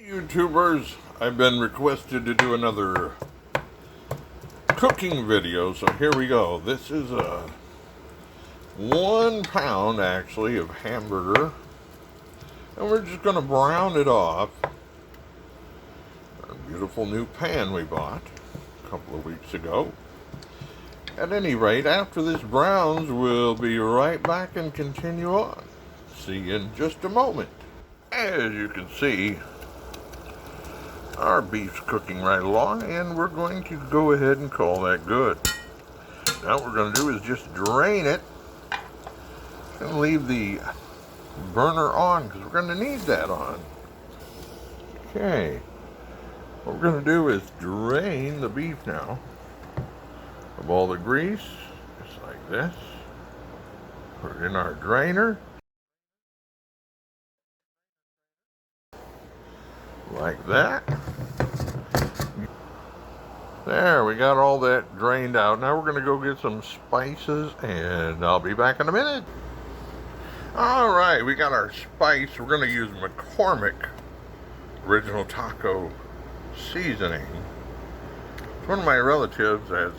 YouTubers, I've been requested to do another cooking video, so here we go. This is a 1 pound actually of hamburger, and we're just going to brown it off. Our beautiful new pan we bought a couple of weeks ago. At any rate, after this browns, we'll be right back and continue on. See you in just a moment. As you can see, our beef's cooking right along, and we're going to go ahead and call that good. Now what we're going to do is just drain it and leave the burner on, because we're going to need that on. Okay, what we're going to do is drain the beef now of all the grease, just like this. Put it in our drainer. Like that. There, we got all that drained out. Now we're going to go get some spices, and I'll be back in a minute. Alright, we got our spice. We're going to use McCormick Original Taco Seasoning. One of my relatives is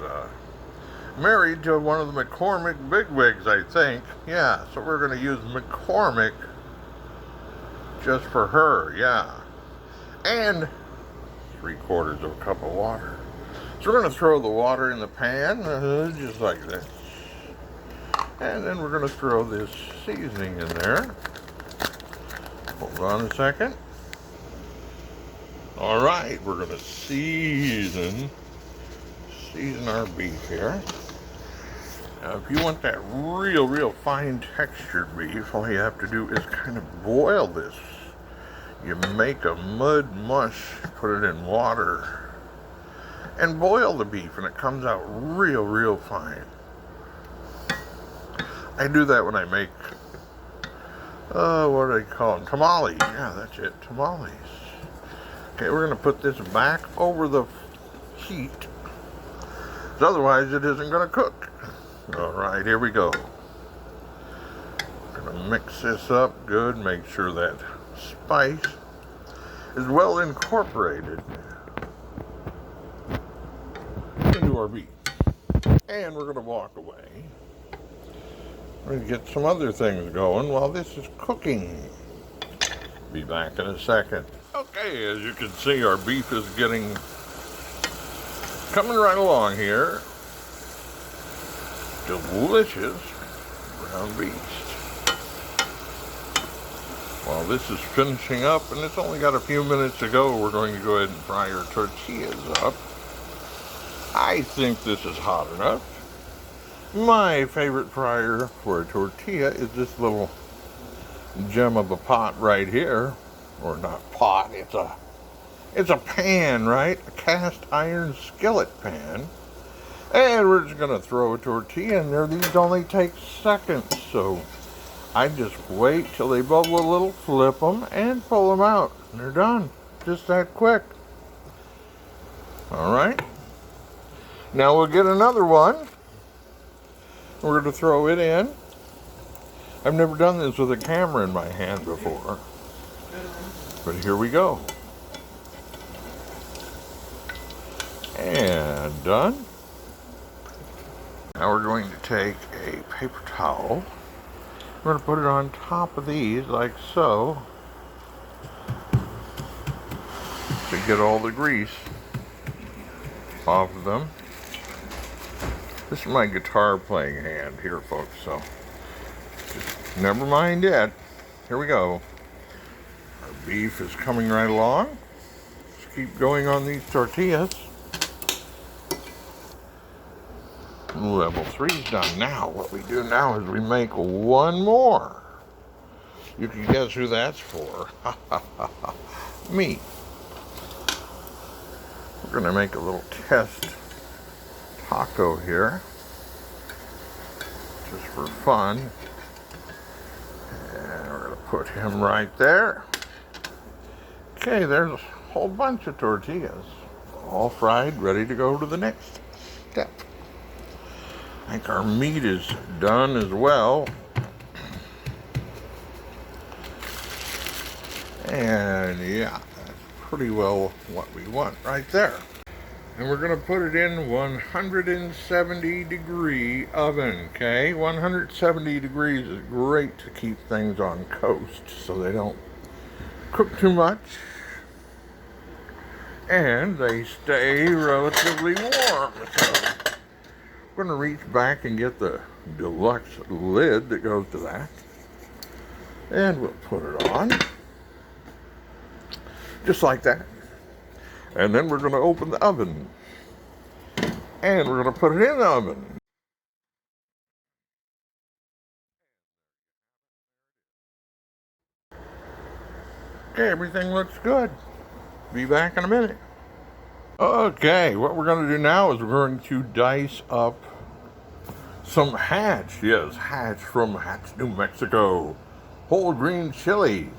married to one of the McCormick bigwigs, I think. Yeah, so we're going to use McCormick just for her, yeah. And 3/4 of a cup of water. So we're going to throw the water in the pan, just like this. And then we're going to throw this seasoning in there. Hold on a second. Alright, we're going to season our beef here. Now, if you want that real fine textured beef, all you have to do is kind of boil this. You make a mud mush, put it in water, and boil the beef, and it comes out real fine. I do that when I make, what do they call them? Tamales. Yeah, that's it, tamales. Okay, we're going to put this back over the heat, because otherwise it isn't going to cook. Alright, here we go. We're going to mix this up good, make sure that spice is well incorporated into our beef. And we're going to walk away. We're going to get some other things going while this is cooking. Be back in a second. Okay, as you can see, our beef is coming right along here. Delicious ground beef. While this is finishing up, and it's only got a few minutes to go, we're going to go ahead and fry our tortillas up. I think this is hot enough. My favorite fryer for a tortilla is this little gem of a pot right here. Or not pot, it's a pan, right? A cast iron skillet pan. And we're just going to throw a tortilla in there. These only take seconds, so I just wait till they bubble a little, flip them, and pull them out. And they're done. Just that quick. Alright. Now we'll get another one. We're going to throw it in. I've never done this with a camera in my hand before. But here we go. And done. Now we're going to take a paper towel. We're going to put it on top of these, like so, to get all the grease off of them. This is my guitar playing hand here, folks, so just never mind it. Here we go. Our beef is coming right along. Let's keep going on these tortillas. Level 3 is done. Now, what we do now is we make one more. You can guess who that's for. Me. We're going to make a little test taco here, just for fun. And we're going to put him right there. Okay, there's a whole bunch of tortillas, all fried, ready to go to the next step. I think our meat is done as well. And yeah, pretty well what we want right there. And we're going to put it in 170 degree oven, okay? 170 degrees is great to keep things on coast so they don't cook too much and they stay relatively warm. So I'm going to reach back and get the deluxe lid that goes to that. And we'll put it on. Just like that. And then we're going to open the oven. And we're going to put it in the oven. Okay, everything looks good. Be back in a minute. Okay, what we're going to do now is we're going to dice up some Hatch. Yes, Hatch from Hatch, New Mexico. Whole green chilies.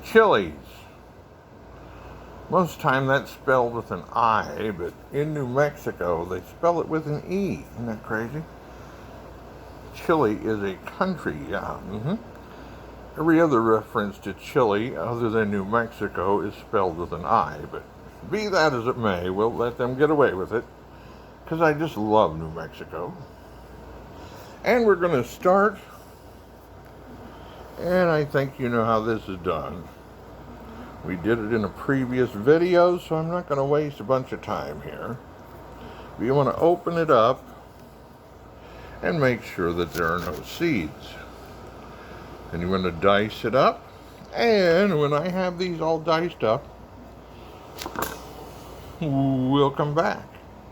Chilies. Most time that's spelled with an I, but in New Mexico they spell it with an E. Isn't that crazy? Chile is a country, yeah. Every other reference to Chile other than New Mexico is spelled with an I, but be that as it may, we'll let them get away with it, because I just love New Mexico. And we're going to start, and I think you know how this is done. We did it in a previous video, so I'm not going to waste a bunch of time here. But you want to open it up and make sure that there are no seeds. And you want to dice it up. And when I have these all diced up, we'll come back.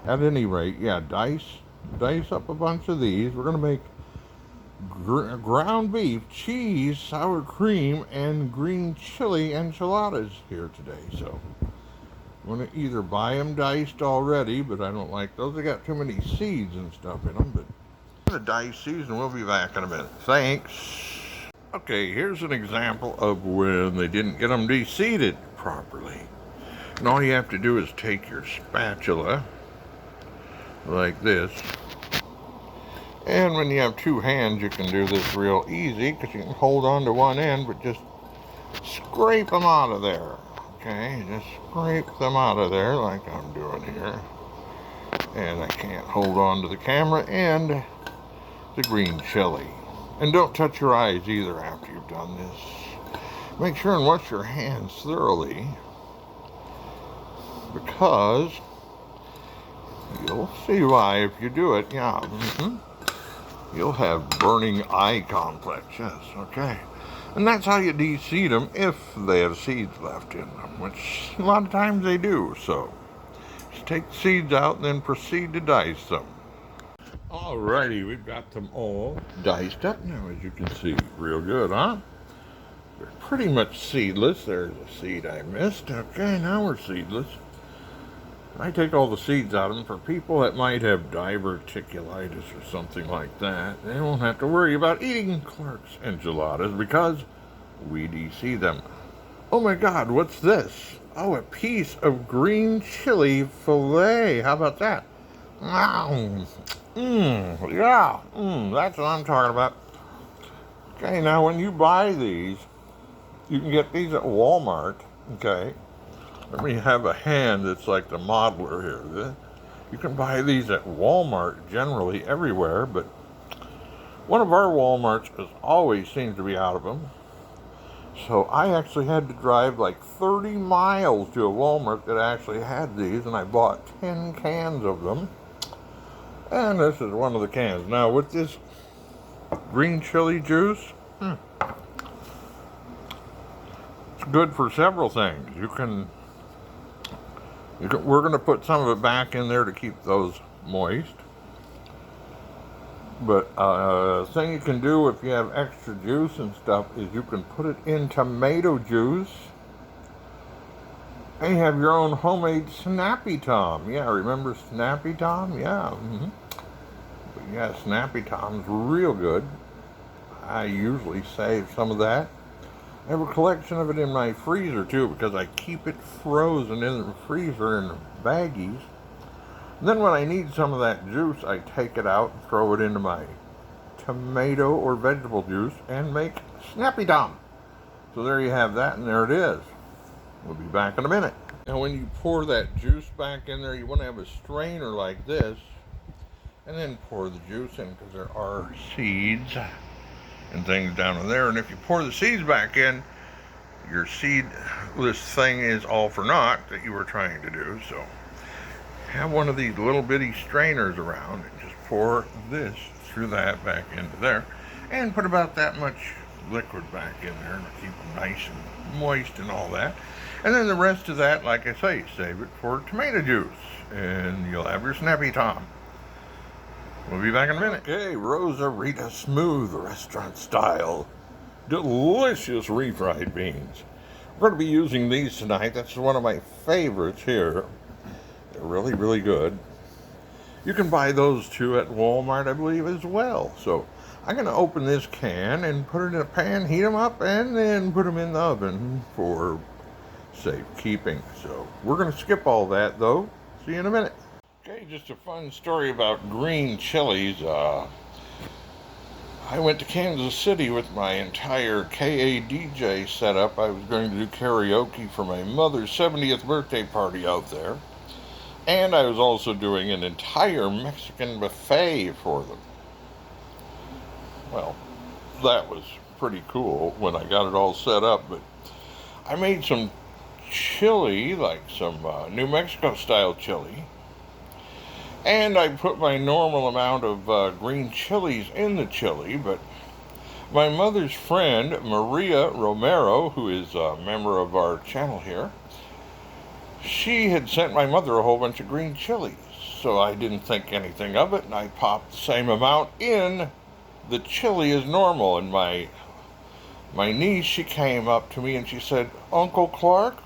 At any rate, yeah, dice up a bunch of these. We're going to make ground beef, cheese, sour cream, and green chili enchiladas here today. So I'm going to either buy them diced already, but I don't like those. They got too many seeds and stuff in them. But I'm going to dice these, and we'll be back in a minute. Thanks. Okay, here's an example of when they didn't get them de-seeded properly. And all you have to do is take your spatula like this. And when you have two hands, you can do this real easy, because you can hold on to one end, but just scrape them out of there. Okay, just scrape them out of there like I'm doing here. And I can't hold on to the camera and the green chili. And don't touch your eyes either after you've done this. Make sure and wash your hands thoroughly, because you'll see why if you do it. Yeah. You'll have burning eye complex, yes, okay. And that's how you de-seed them if they have seeds left in them, which a lot of times they do. So just take the seeds out and then proceed to dice them. Alrighty, we've got them all diced up now, as you can see. Real good, huh? They're pretty much seedless. There's a seed I missed. Okay, now we're seedless. I take all the seeds out of them for people that might have diverticulitis or something like that. They won't have to worry about eating Klark's enchiladas because we de-seed them. Oh my God, what's this? Oh, a piece of green chili fillet. How about that? Wow. Yeah. That's what I'm talking about. Okay, now when you buy these, you can get these at Walmart, okay? We have a hand that's like the modeler here. You can buy these at Walmart generally everywhere, but one of our Walmarts always seems to be out of them. So I actually had to drive like 30 miles to a Walmart that actually had these, and I bought 10 cans of them. And this is one of the cans. Now with this green chili juice, it's good for several things. We're going to put some of it back in there to keep those moist. But a thing you can do if you have extra juice and stuff is you can put it in tomato juice. And you have your own homemade Snappy Tom. Yeah, remember Snappy Tom? Yeah. But yeah, Snappy Tom's real good. I usually save some of that. I have a collection of it in my freezer too, because I keep it frozen in the freezer in baggies. And then when I need some of that juice, I take it out and throw it into my tomato or vegetable juice and make Snappy Tom. So there you have that, and there it is. We'll be back in a minute. Now when you pour that juice back in there, you want to have a strainer like this, and then pour the juice in, because there are seeds and things down in there. And if you pour the seeds back in, your seedless thing is all for naught that you were trying to do. So have one of these little bitty strainers around and just pour this through that back into there, and put about that much liquid back in there to keep them nice and moist and all that. And then the rest of that, like I say, save it for tomato juice, and you'll have your Snappy Tom. We'll be back in a minute. Okay, Rosarita Smooth restaurant style delicious refried beans. We're going to be using these tonight. That's one of my favorites here. They're really, really good. You can buy those too at Walmart, I believe, as well. So I'm going to open this can and put it in a pan, heat them up, and then put them in the oven for safekeeping. So we're going to skip all that, though. See you in a minute. Okay, just a fun story about green chilies. I went to Kansas City with my entire KADJ setup. I was going to do karaoke for my mother's 70th birthday party out there. And I was also doing an entire Mexican buffet for them. Well, that was pretty cool when I got it all set up. But I made some chili, like some New Mexico style chili. And I put my normal amount of green chilies in the chili, but my mother's friend, Maria Romero, who is a member of our channel here, she had sent my mother a whole bunch of green chilies. So I didn't think anything of it, and I popped the same amount in the chili as normal. And my niece, she came up to me and she said, "Uncle Clark,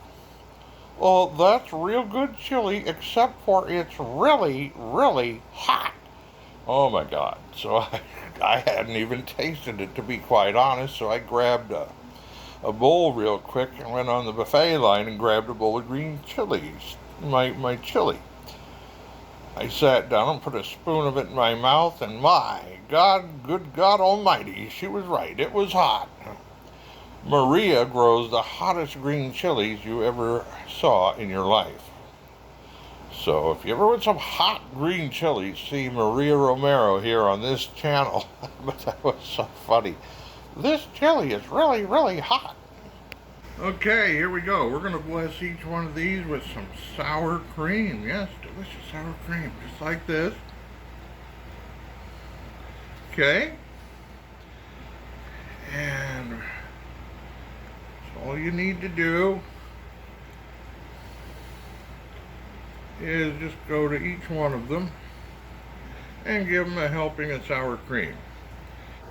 well, that's real good chili, except for it's really, really hot." Oh my God. So I hadn't even tasted it, to be quite honest. So I grabbed a bowl real quick and went on the buffet line and grabbed a bowl of green chilies, my chili. I sat down and put a spoon of it in my mouth, and my God, good God Almighty, she was right. It was hot. Maria grows the hottest green chilies you ever saw in your life. So if you ever want some hot green chilies, see Maria Romero here on this channel. But that was so funny. This chili is really, really hot. Okay, here we go. We're going to bless each one of these with some sour cream. Yes, delicious sour cream, just like this. Okay. And all you need to do is just go to each one of them and give them a helping of sour cream.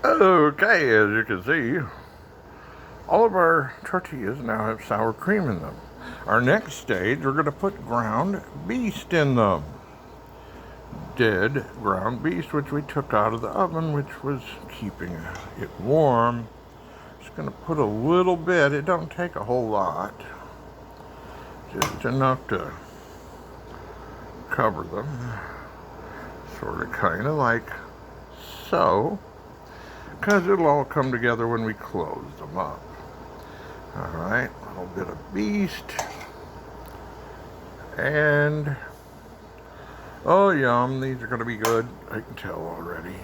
Okay, as you can see, all of our tortillas now have sour cream in them. Our next stage, we're going to put ground beef in them. Dead ground beef, which we took out of the oven, which was keeping it warm. Just going to put a little bit. It don't take a whole lot. Just enough to cover them. Sort of, kind of like so. Because it'll all come together when we close them up. Alright, a little bit of beast. And oh, yum, these are going to be good. I can tell already.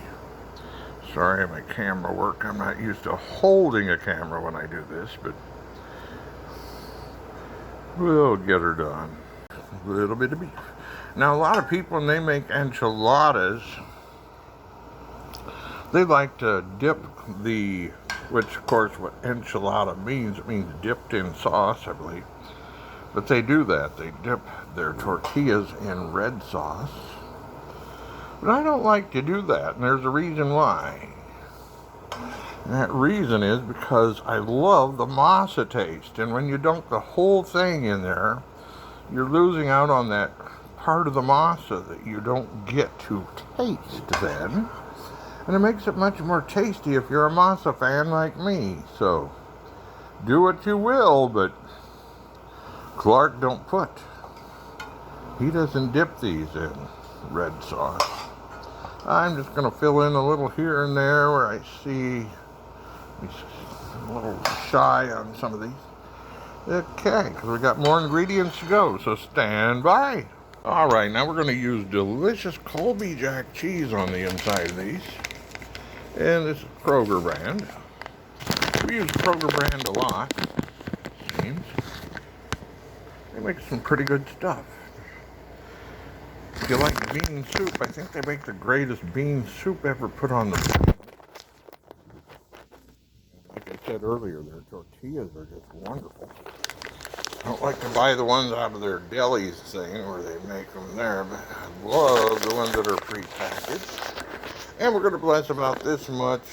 Sorry, my camera work. I'm not used to holding a camera when I do this, but we'll get her done. A little bit of beef. Now, a lot of people, when they make enchiladas, they like to dip which of course what enchilada means, it means dipped in sauce, I believe. But they do that. They dip their tortillas in red sauce. But I don't like to do that, and there's a reason why. And that reason is because I love the masa taste. And when you dunk the whole thing in there, you're losing out on that part of the masa that you don't get to taste then. And it makes it much more tasty if you're a masa fan like me. So, do what you will, but Clark don't put. He doesn't dip these in red sauce. I'm just going to fill in a little here and there where I see I'm a little shy on some of these. Okay, because we got more ingredients to go, so stand by. All right, now we're going to use delicious Colby Jack cheese on the inside of these. And this is Kroger brand. We use Kroger brand a lot, it seems. They make some pretty good stuff. If you like bean soup, I think they make the greatest bean soup ever put on the plate. Like I said earlier, their tortillas are just wonderful. I don't like to buy the ones out of their delis thing where they make them there, but I love the ones that are prepackaged. And we're going to bless about this much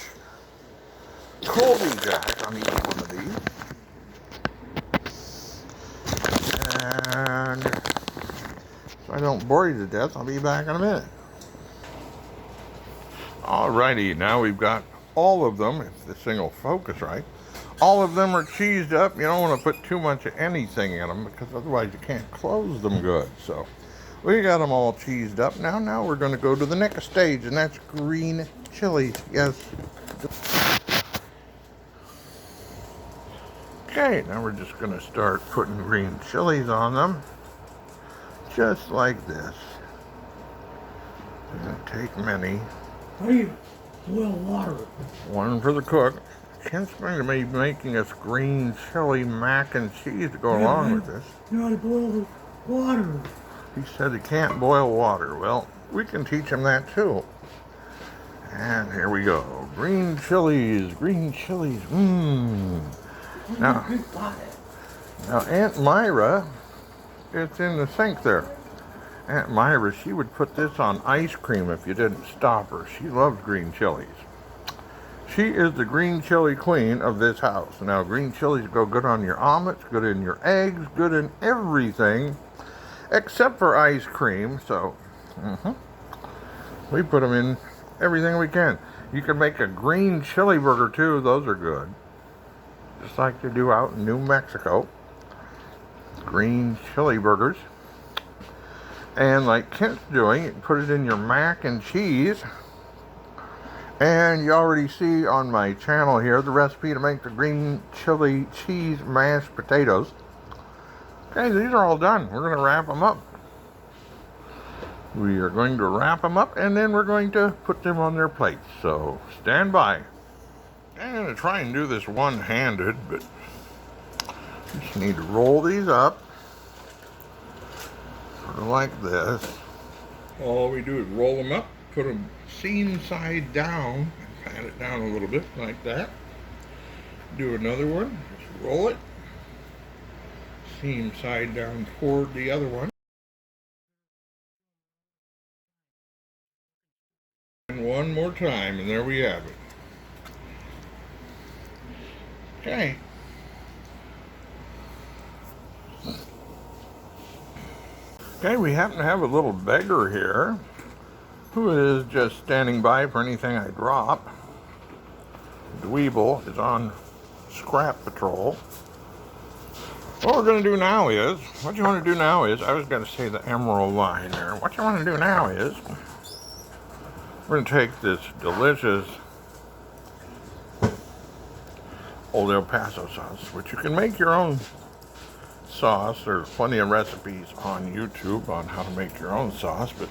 Colby Jack on each one of these. And so I don't bore you to death, I'll be back in a minute. Alrighty, now we've got all of them, if this thing will focus right. All of them are cheesed up. You don't want to put too much of anything in them because otherwise you can't close them good. So we got them all cheesed up. Now we're going to go to the next stage, and that's green chilies. Yes. Okay, now we're just going to start putting green chilies on them. Just like this. Doesn't take many. How do you boil water? One for the cook. Kent's going to be making us green chili mac and cheese to go along with this. You know how to boil the water. He said he can't boil water. Well, we can teach him that too. And here we go. Green chilies, green chilies. Now Aunt Myra, it's in the sink there. Aunt Myra, she would put this on ice cream if you didn't stop her. She loves green chilies. She is the green chili queen of this house. Now, green chilies go good on your omelets, good in your eggs, good in everything, except for ice cream. So, we put them in everything we can. You can make a green chili burger, too. Those are good. Just like they do out in New Mexico. Green chili burgers. And like Kent's doing, you can put it in your mac and cheese. And you already see on my channel here the recipe to make the green chili cheese mashed potatoes. Okay, these are all done. We're going to wrap them up. We are going to wrap them up and then we're going to put them on their plates. So stand by. I'm going to try and do this one-handed, but just need to roll these up. Sort of like this. All we do is roll them up, put them seam side down, and pat it down a little bit like that. Do another one, just roll it, seam side down toward the other one. And one more time, and there we have it. Okay. Okay, we happen to have a little beggar here who is just standing by for anything I drop. Dweeble is on scrap patrol. What we're going to do now is, I was going to say the emerald line there. What you want to do now is, we're going to take this delicious Old El Paso sauce, which you can make your own sauce. There's plenty of recipes on YouTube on how to make your own sauce, but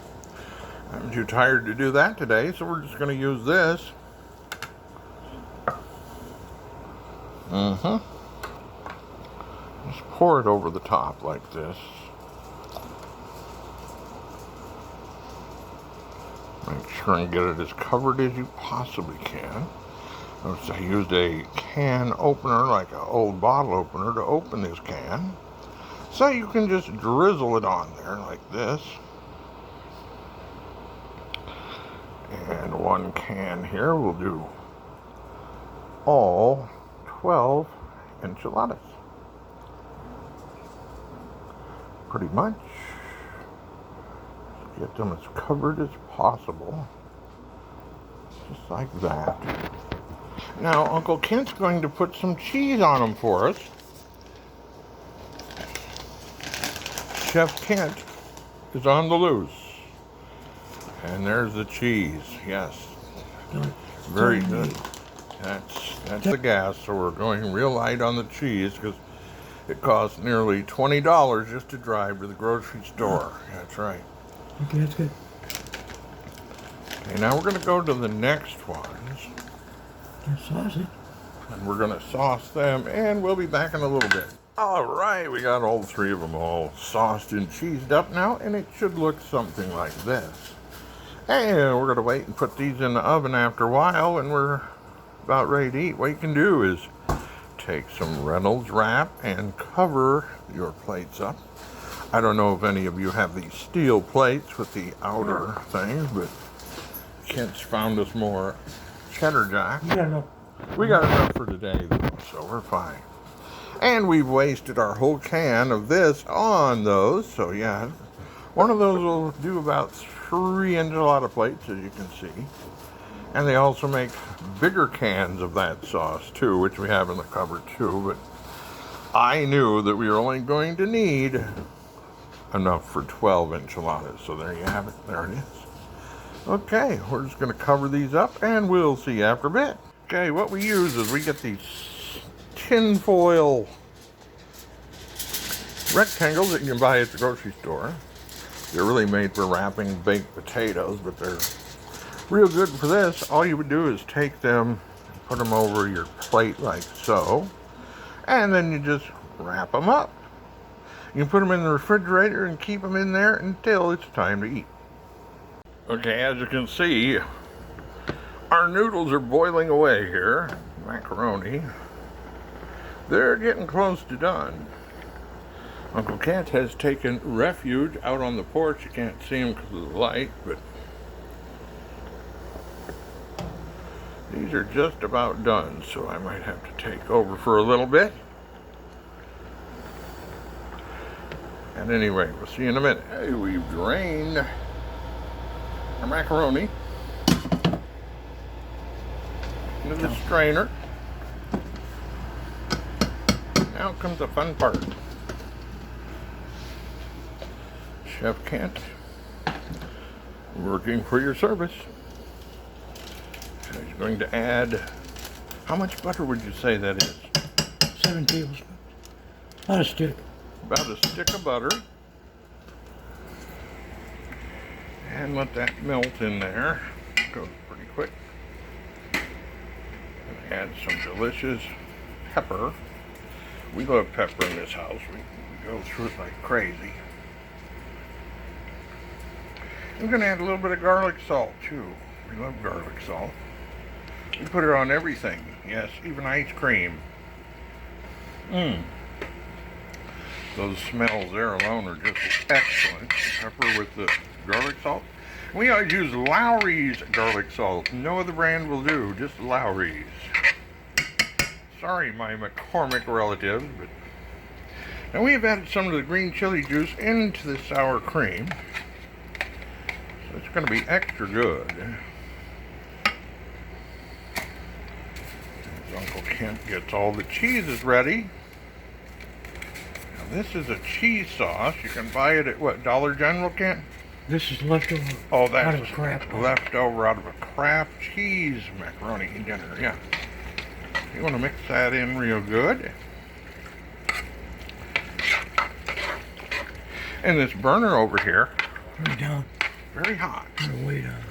I'm too tired to do that today, so we're just going to use this. Just pour it over the top like this. Make sure and get it as covered as you possibly can. Notice I used a can opener, like an old bottle opener, to open this can. So you can just drizzle it on there like this. And one can here will do all 12 enchiladas. Pretty much. Get them as covered as possible. Just like that. Now, Uncle Kent's going to put some cheese on them for us. Chef Kent is on the loose. And there's the cheese, yes. Very good. That's the gas, so we're going real light on the cheese because It costs nearly $20 just to drive to the grocery store. That's right. Okay, that's good. Okay, now we're going to go to the next ones. Get sausage. And we're going to sauce them, and we'll be back in a little bit. All right, we got all three of them all sauced and cheesed up now, and it should look something like this. And we're going to wait and put these in the oven after a while, and we're about ready to eat. What you can do is take some Reynolds wrap and cover your plates up. I don't know if any of you have these steel plates with the outer thing, but Kent's found us more cheddar jack. You got enough. We got enough for today, though, so we're fine. And we've wasted our whole can of this on those, so yeah, one of those will do about 3 enchilada plates, as you can see. And they also make bigger cans of that sauce, too, which we have in the cupboard, too. But I knew that we were only going to need enough for 12 enchiladas, so there you have it. There it is. Okay, we're just going to cover these up, and we'll see you after a bit. Okay, what we use is we get these tin foil rectangles that you can buy at the grocery store. They're really made for wrapping baked potatoes, but they're real good for this. All you would do is take them, put them over your plate like so, and then you just wrap them up. You can put them in the refrigerator and keep them in there until it's time to eat. Okay, as you can see, our noodles are boiling away here. Macaroni. They're getting close to done. Uncle Kent has taken refuge out on the porch. You can't see him because of the light, but these are just about done, so I might have to take over for a little bit. And anyway, we'll see you in a minute. Hey, we've drained our macaroni into the strainer. Now comes the fun part. Chef Kent, working for your service. So he's going to add, how much butter would you say that is? 7 tablespoons. Not a stick. About a stick of butter. And let that melt in there. Goes pretty quick. And add some delicious pepper. We love pepper in this house. We go through it like crazy. I'm going to add a little bit of garlic salt too. We love garlic salt. We put it on everything. Yes, even ice cream. Those smells there alone are just excellent. Pepper with the garlic salt. We always use Lowry's garlic salt. No other brand will do, just Lowry's. Sorry, my McCormick relatives, but now we have added some of the green chili juice into the sour cream. So it's going to be extra good. As Uncle Kent gets all the cheeses ready. This is a cheese sauce. You can buy it at what, Dollar General, Kent? This is leftover. Oh, that's out of a Kraft pot. leftover out of a Kraft cheese macaroni dinner. Yeah. You want to mix that in real good. And this burner over here, Turn it down. very hot. Turn it way down.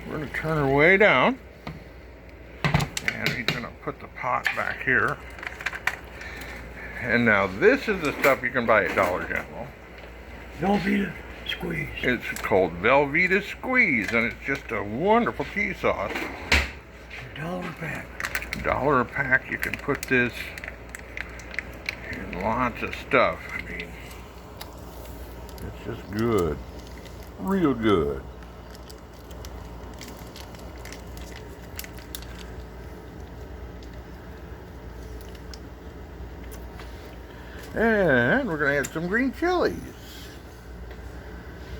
We're going to turn her way down. And he's going to put the pot back here. And now this is the stuff you can buy at Dollar General. Velveeta squeeze. It's called Velveeta Squeeze, and it's just a wonderful cheese sauce. $1 a pack. $1 a pack. You can put this in lots of stuff. I mean, it's just good. Real good. And we're going to add some green chilies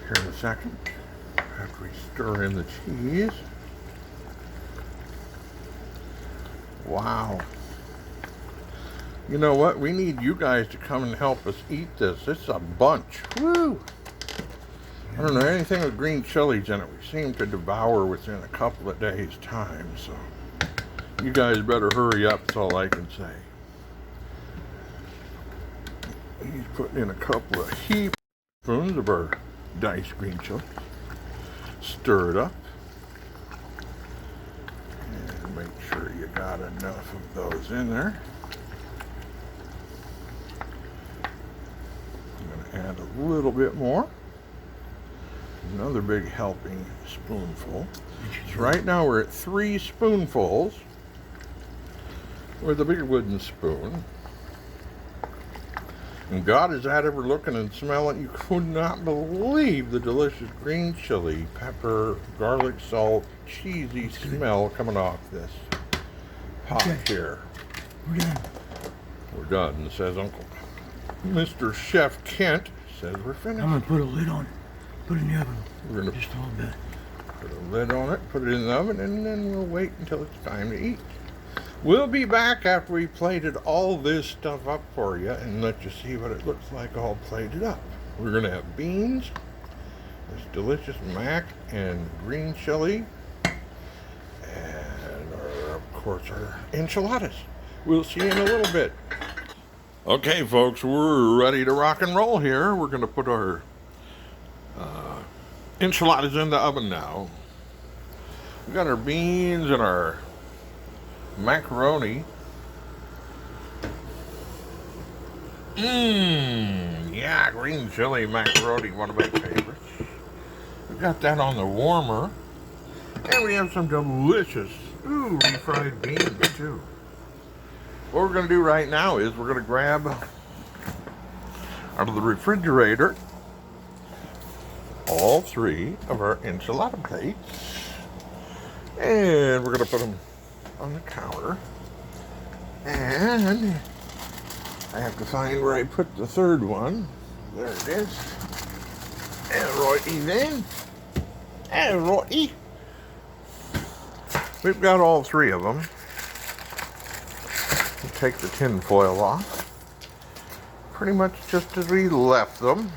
here in a second after we stir in the cheese. Wow. You know what? We need you guys to come and help us eat this. It's a bunch. Woo! I don't know anything with green chilies in it. We seem to devour within a couple of days' time, so you guys better hurry up, that's all I can say. He's putting in a couple of heaped spoons of our diced green chili. Stir it up. And make sure you got enough of those in there. I'm going to add a little bit more. Another big helping spoonful. So right now we're at 3 spoonfuls with a big wooden spoon. And God, is that ever looking and smelling? You could not believe the delicious green chili, pepper, garlic, salt, cheesy smell coming off this pot here. We're done. We're done, says Uncle. Mr. Chef Kent says we're finished. I'm gonna put a lid on it. Put it in the oven. We're gonna just a little bit. Put a lid on it, put it in the oven, and then we'll wait until it's time to eat. We'll be back after we plated all this stuff up for you and let you see what it looks like all plated up. We're going to have beans, this delicious mac and green chili, and of course our enchiladas. We'll see you in a little bit. Okay, folks, we're ready to rock and roll here. We're going to put our enchiladas in the oven now. We got our beans and our macaroni. Yeah, green chili macaroni, one of my favorites. We've got that on the warmer. And we have some delicious, refried beans too. What we're going to do right now is we're going to grab out of the refrigerator all 3 of our enchilada plates. And we're going to put them on the counter, and I have to find where I put the 3rd one. There it is. And righty then. And righty. We've got all 3 of them. We'll take the tin foil off. Pretty much just as we left them.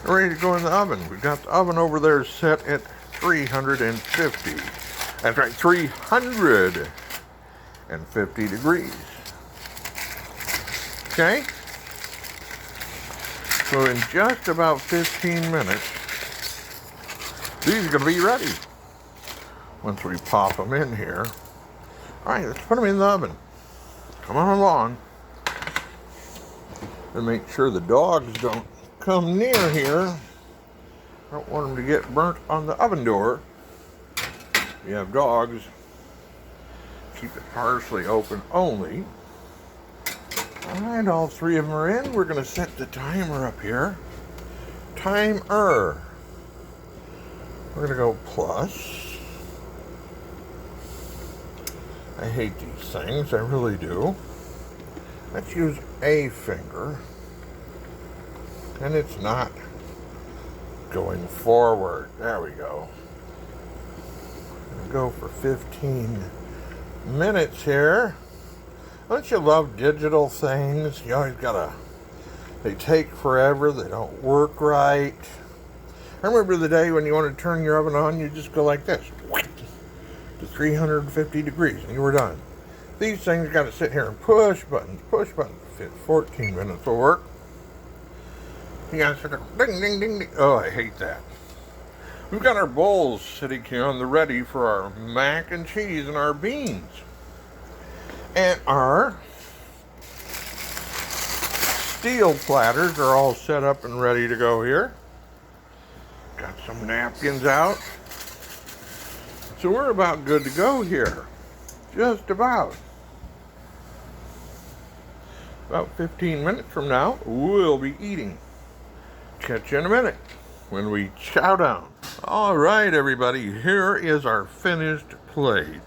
Ready to go in the oven. We've got the oven over there set at 350. That's right, 350 degrees. Okay? So in just about 15 minutes, these are going to be ready. Once we pop them in here. All right, let's put them in the oven. Come on along. And make sure the dogs don't come near here. I don't want them to get burnt on the oven door. If you have dogs, keep it partially open only. Alright, all 3 of them are in. We're going to set the timer up here. Timer. We're going to go plus. I hate these things, I really do. Let's use a finger. And it's not going forward. There we go. Go for 15 minutes here. Don't you love digital things? You always gotta, they take forever, they don't work right. I remember the day when you wanted to turn your oven on, you just go like this, to 350 degrees, and you were done. These things gotta sit here and push buttons, 14 minutes of work. You gotta sit there, ding, ding, ding, ding. Oh, I hate that. We've got our bowls sitting here on the ready for our mac and cheese and our beans. And our steel platters are all set up and ready to go here. Got some napkins out. So we're about good to go here. Just about. About 15 minutes from now, we'll be eating. Catch you in a minute when we chow down. All right, everybody, here is our finished plate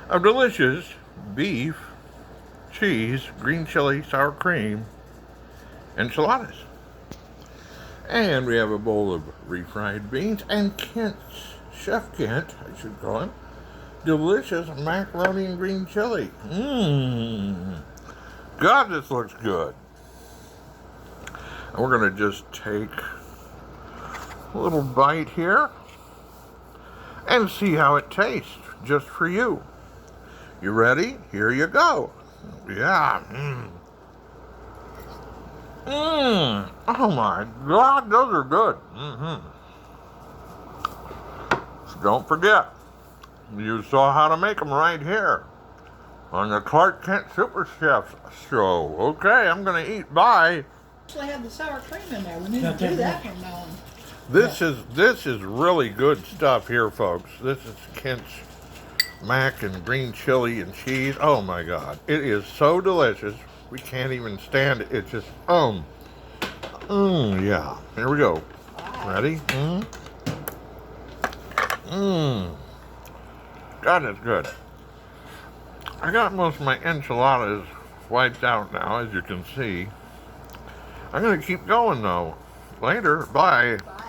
of delicious beef, cheese, green chili, sour cream, enchiladas. And we have a bowl of refried beans and Kent's, Chef Kent, I should call him, delicious macaroni and green chili. God, this looks good. And we're going to just take a little bite here and see how it tastes, just for you. You ready? Here you go. Yeah. Mmm. Mmm. Oh my God, those are good. Mm-hmm. So don't forget, you saw how to make them right here on the Klark Kent Super Chef show. Okay, I'm gonna eat. Bye. Actually have the sour cream in there. We need to Not do that that much. from now on. This is really good stuff here, folks. This is Kent's mac and green chili and cheese. Oh my God, it is so delicious. We can't even stand it. It's just yeah. Here we go. Ready? God, it's good. I got most of my enchiladas wiped out now, as you can see. I'm gonna keep going though. Later. Bye. Bye.